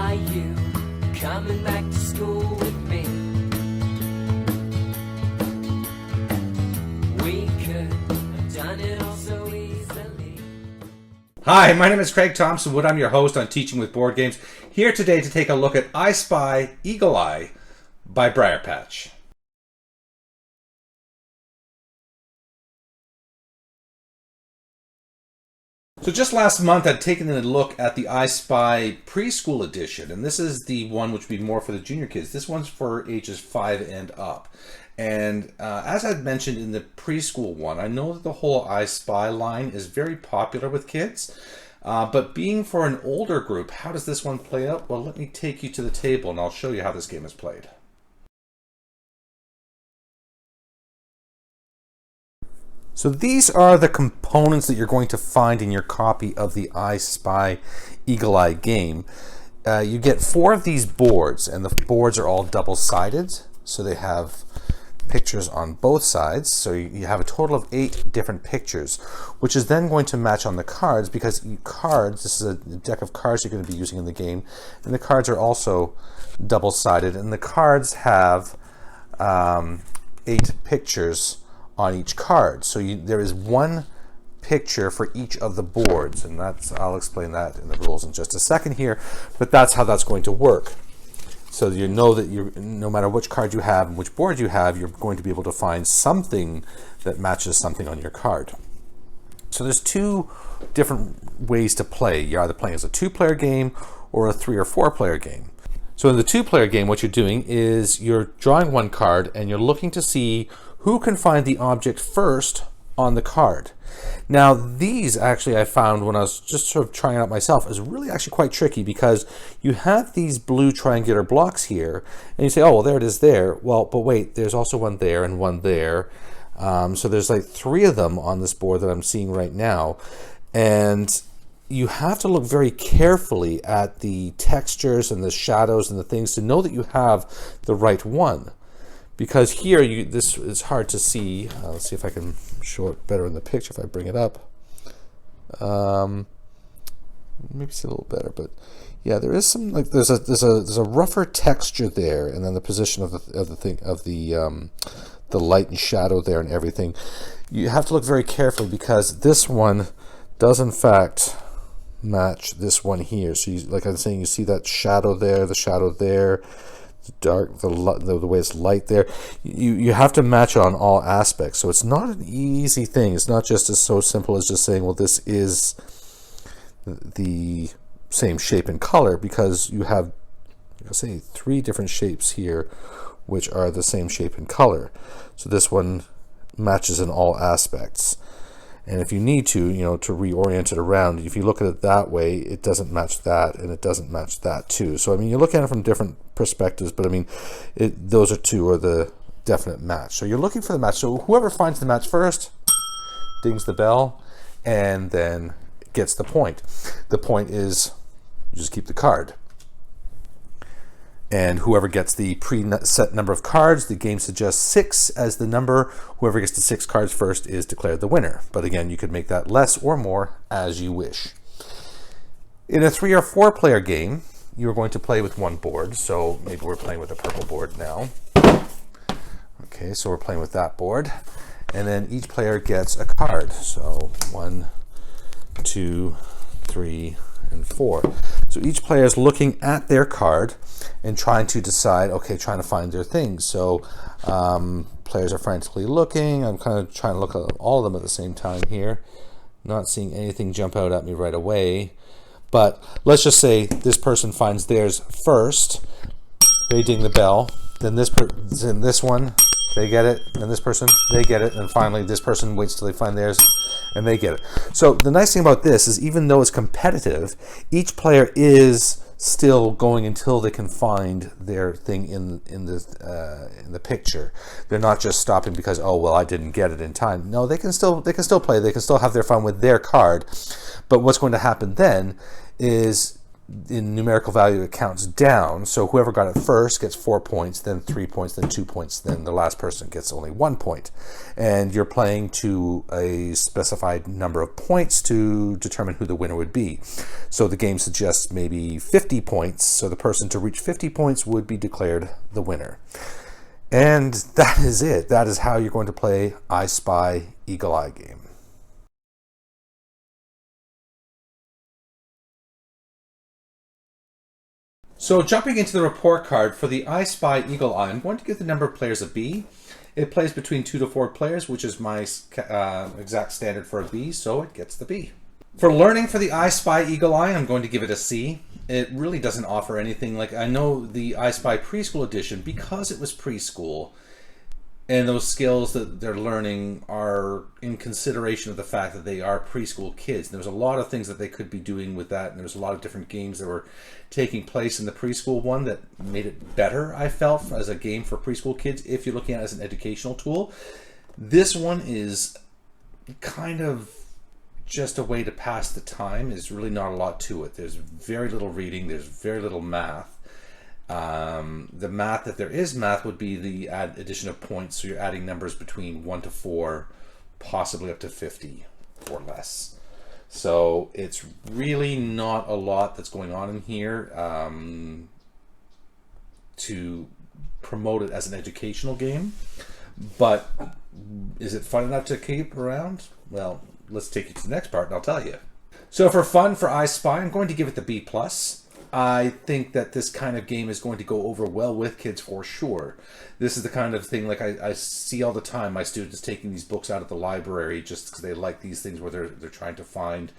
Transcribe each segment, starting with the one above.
Are you coming back to school with me? We could have done it all so easily. Hi, my name is Craig Thompson-Wood. I'm your host on Teaching with Board Games. Here today to take a look at I Spy Eagle Eye by Briarpatch. So just last month I'd taken a look at the I Spy preschool edition, and this is the one which would be more for the junior kids. This one's for ages 5 and up. And as I'd mentioned in the preschool one, I know that the whole I Spy line is very popular with kids. But being for an older group, how does this one play out? Well, let me take you to the table and I'll show you how this game is played. So these are the components that you're going to find in your copy of the I Spy Eagle Eye game. You get 4 of these boards, and the boards are all double-sided, so they have pictures on both sides. So you have a total of 8 different pictures, which is then going to match on the cards, because cards, this is a deck of cards you're going to be using in the game, and the cards are also double-sided, and the cards have 8 pictures on each card. So there is 1 picture for each of the boards, and I'll explain that in the rules in just a second here, but that's how that's going to work. So you know that no matter which card you have and which board you have, you're going to be able to find something that matches something on your card. So there's 2 different ways to play. You're either playing as a 2-player game or a 3 or 4-player game. So in the 2-player game, what you're doing is you're drawing 1 card and you're looking to see who can find the object first on the card. Now these actually I found when I was just sort of trying it out myself is really actually quite tricky, because you have these blue triangular blocks here and you say, oh well, there it is there. Well, but wait, there's also one there and one there. So there's like 3 of them on this board that I'm seeing right now, and you have to look very carefully at the textures and the shadows and the things to know that you have the right one. Because here, this is hard to see. Let's see if I can show it better in the picture if I bring it up. Maybe see a little better, but yeah, there is some, like there's a rougher texture there, and then the position of the light and shadow there and everything. You have to look very carefully, because this one does in fact match this one here. So like I'm saying, you see that shadow there, the shadow there, dark, the way it's light there. You have to match on all aspects, so it's not an easy thing. It's not just as so simple as just saying, well, this is the same shape and color, because you have, say, 3 different shapes here which are the same shape and color. So this one matches in all aspects. And if you need to, to reorient it around, if you look at it that way, it doesn't match that, and it doesn't match that too. So, I mean, you look at it from different perspectives, but I mean, those 2 are the definite match. So you're looking for the match. So whoever finds the match first dings the bell and then gets the point. The point is you just keep the card. And whoever gets the preset number of cards, the game suggests 6 as the number. Whoever gets the 6 cards first is declared the winner. But again, you could make that less or more as you wish. In a 3 or 4-player game, you're going to play with 1 board. So maybe we're playing with a purple board now. Okay, so we're playing with that board. And then each player gets a card. So 1, 2, 3, and 4. So each player is looking at their card and trying to decide, trying to find their things. So players are frantically looking. I'm kind of trying to look at all of them at the same time here. Not seeing anything jump out at me right away. But let's just say this person finds theirs first. They ding the bell. Then this one, they get it. And this person, they get it. And finally, this person waits till they find theirs, and they get it. So the nice thing about this is, even though it's competitive, each player is still going until they can find their thing in the picture. They're not just stopping because, oh well, I didn't get it in time. No, they can still play. They can still have their fun with their card. But what's going to happen then is in numerical value, it counts down. So whoever got it first gets 4 points, then 3 points, then 2 points, then the last person gets only 1 point. And you're playing to a specified number of points to determine who the winner would be. So the game suggests maybe 50 points. So the person to reach 50 points would be declared the winner. And that is it. That is how you're going to play I Spy Eagle Eye game. So jumping into the report card for the I Spy Eagle Eye, I'm going to give the number of players a B. It plays between 2 to 4 players, which is my exact standard for a B, so it gets the B. For learning for the I Spy Eagle Eye, I'm going to give it a C. It really doesn't offer anything. Like, I know the I Spy Preschool Edition, because it was preschool, and those skills that they're learning are in consideration of the fact that they are preschool kids. And there's a lot of things that they could be doing with that, and there's a lot of different games that were taking place in the preschool one that made it better, I felt, as a game for preschool kids, if you're looking at it as an educational tool. This one is kind of just a way to pass the time. There's really not a lot to it. There's very little reading, there's very little math. The math, if there is math, would be the addition of points. So you're adding numbers between 1 to 4, possibly up to 50 or less. So it's really not a lot that's going on in here to promote it as an educational game. But is it fun enough to keep around? Well, let's take you to the next part and I'll tell you. So for fun, for I Spy, I'm going to give it the B+. I think that this kind of game is going to go over well with kids for sure. This is the kind of thing, like I see all the time, my students taking these books out of the library just because they like these things where they're trying to find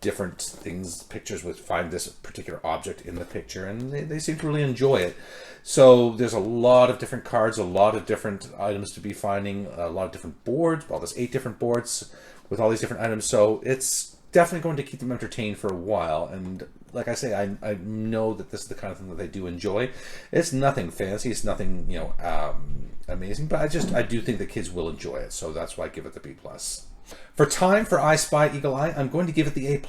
different things, pictures with, find this particular object in the picture, and they seem to really enjoy it. So there's a lot of different cards, a lot of different items to be finding, a lot of different boards. Well, there's 8 different boards with all these different items, so it's definitely going to keep them entertained for a while. And like I say, I know that this is the kind of thing that they do enjoy. It's nothing fancy, it's nothing, you know, amazing, but I do think the kids will enjoy it, so that's why I give it the B+. For time for I Spy Eagle Eye, I'm going to give it the A+.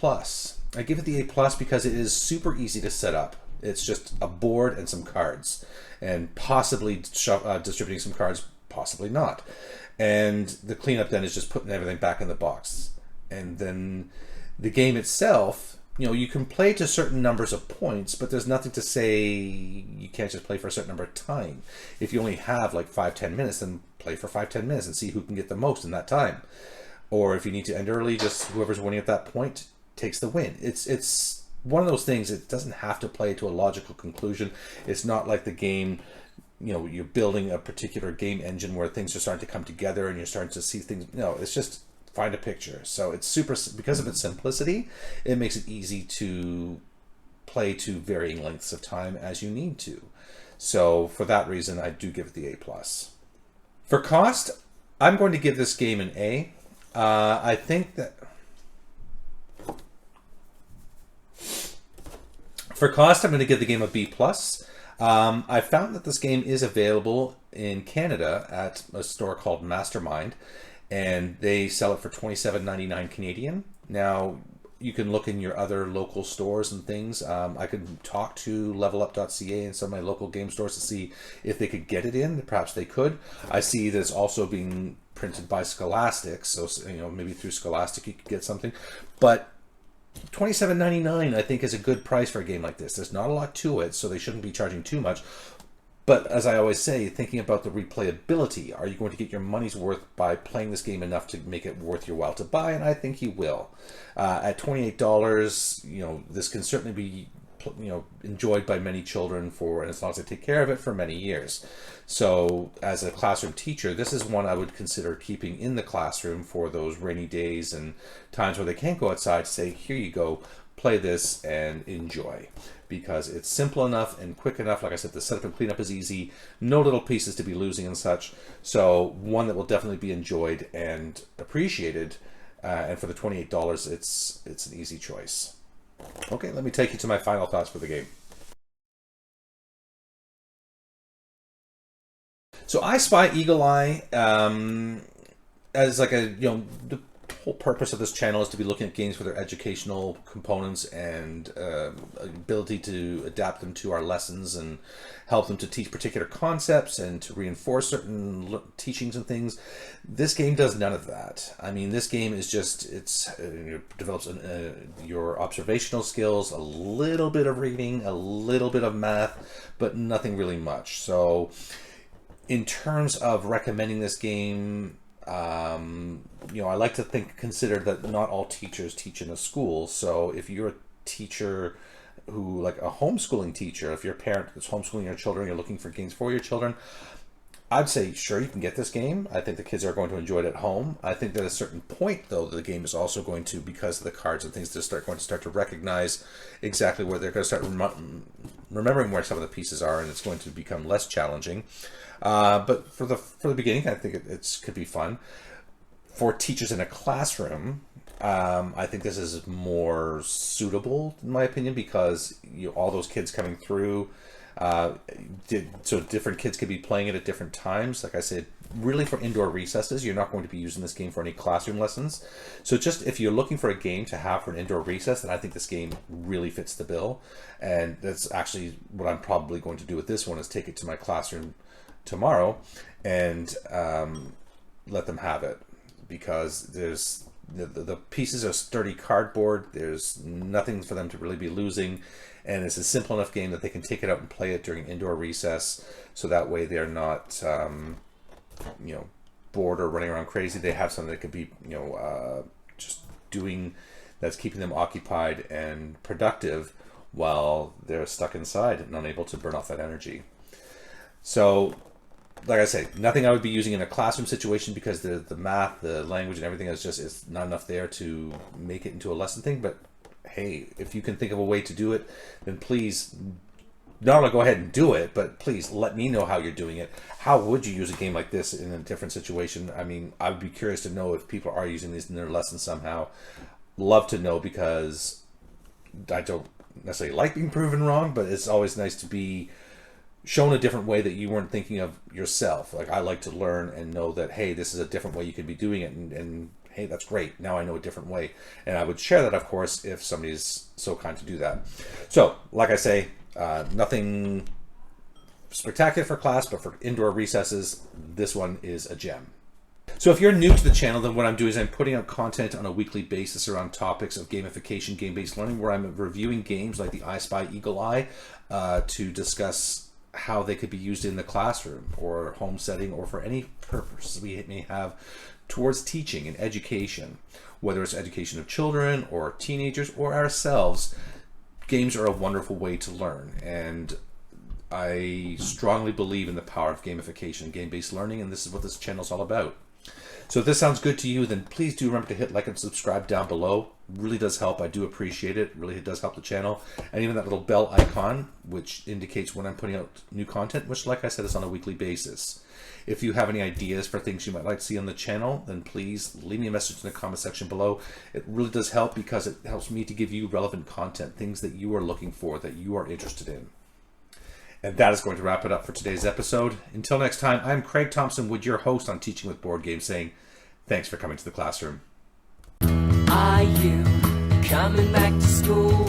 I give it the A+ because it is super easy to set up. It's just a board and some cards, and possibly distributing some cards, possibly not. And the cleanup then is just putting everything back in the box. And then the game itself, you know, you can play to certain numbers of points, but there's nothing to say you can't just play for a certain number of time. If you only have like 5-10 minutes, then play for 5-10 minutes and see who can get the most in that time. Or if you need to end early, just whoever's winning at that point takes the win. It's one of those things. It doesn't have to play to a logical conclusion. It's not like the game, you know, you're building a particular game engine where things are starting to come together and you're starting to see things. No, it's just find a picture. So it's super, because of its simplicity, it makes it easy to play to varying lengths of time as you need to. So for that reason, I do give it the A+. For cost, I'm going to give this game an A. I think that for cost, I'm going to give the game a B+. I found that this game is available in Canada at a store called Mastermind, and they sell it for $27.99 Canadian. Now, you can look in your other local stores and things. I could talk to levelup.ca and some of my local game stores to see if they could get it in. Perhaps they could. I see that it's also being printed by Scholastic, so you know, maybe through Scholastic you could get something. But $27.99 I think is a good price for a game like this. There's not a lot to it, so they shouldn't be charging too much. But as I always say, thinking about the replayability, are you going to get your money's worth by playing this game enough to make it worth your while to buy? And I think you will. At $28, you know, this can certainly be, you know, enjoyed by many children for, and as long as they take care of it, for many years. So as a classroom teacher, this is one I would consider keeping in the classroom for those rainy days and times where they can't go outside. Say, here you go, play this and enjoy, because it's simple enough and quick enough. Like I said, the setup and cleanup is easy, no little pieces to be losing and such. So one that will definitely be enjoyed and appreciated, and for the $28, it's an easy choice. Okay, let me take you to my final thoughts for the game. So I Spy Eagle Eye, as like a, you know, whole purpose of this channel is to be looking at games for their educational components and ability to adapt them to our lessons and help them to teach particular concepts and to reinforce certain teachings and things. This game does none of that. I mean, this game is just, it develops your observational skills, a little bit of reading, a little bit of math, but nothing really much. So in terms of recommending this game, I like to consider that not all teachers teach in a school. So if you're a teacher who, like a homeschooling teacher, if you're a parent that's homeschooling your children, you're looking for games for your children, I'd say, sure, you can get this game. I think the kids are going to enjoy it at home. I think that at a certain point, though, the game is also going to, because of the cards and things, they're going to start to recognize exactly where they're going to start remembering where some of the pieces are, and it's going to become less challenging. But for the beginning, I think it could be fun. For teachers in a classroom, I think this is more suitable, in my opinion, because all those kids coming through, so different kids could be playing it at different times. Like I said, really for indoor recesses, you're not going to be using this game for any classroom lessons. So just if you're looking for a game to have for an indoor recess, then I think this game really fits the bill. And that's actually what I'm probably going to do with this one, is take it to my classroom tomorrow and let them have it, because there's the pieces are sturdy cardboard. There's nothing for them to really be losing, and it's a simple enough game that they can take it out and play it during indoor recess, so that way they're not bored or running around crazy. They have something that could be just doing, that's keeping them occupied and productive while they're stuck inside and unable to burn off that energy. So like I say, nothing I would be using in a classroom situation, because the math, the language, and everything is not enough there to make it into a lesson thing. But hey, if you can think of a way to do it, then please not only go ahead and do it, but please let me know how you're doing it. How would you use a game like this in a different situation? I mean, I would be curious to know if people are using these in their lessons somehow. Love to know, because I don't necessarily like being proven wrong, but it's always nice to be shown a different way that you weren't thinking of yourself. Like, I like to learn and know that, hey, this is a different way you could be doing it, and hey, that's great. Now I know a different way. And I would share that, of course, if somebody's so kind to do that. So, like I say, nothing spectacular for class, but for indoor recesses, this one is a gem. So if you're new to the channel, then what I'm doing is I'm putting out content on a weekly basis around topics of gamification, game-based learning, where I'm reviewing games like the I Spy Eagle Eye to discuss how they could be used in the classroom or home setting, or for any purpose we may have towards teaching and education, whether it's education of children or teenagers or ourselves. Games are a wonderful way to learn, and I strongly believe in the power of gamification, game-based learning, and this is what this channel is all about. So if this sounds good to you, then please do remember to hit like and subscribe down below. Really does help. I do appreciate it. Really, it does help the channel. And even that little bell icon, which indicates when I'm putting out new content, which, like I said, is on a weekly basis. If you have any ideas for things you might like to see on the channel, then please leave me a message in the comment section below. It really does help, because it helps me to give you relevant content, things that you are looking for, that you are interested in. And that is going to wrap it up for today's episode. Until next time, I'm Craig Thompson Wood, your host on Teaching with Board Games, saying thanks for coming to the classroom. Are you coming back to school?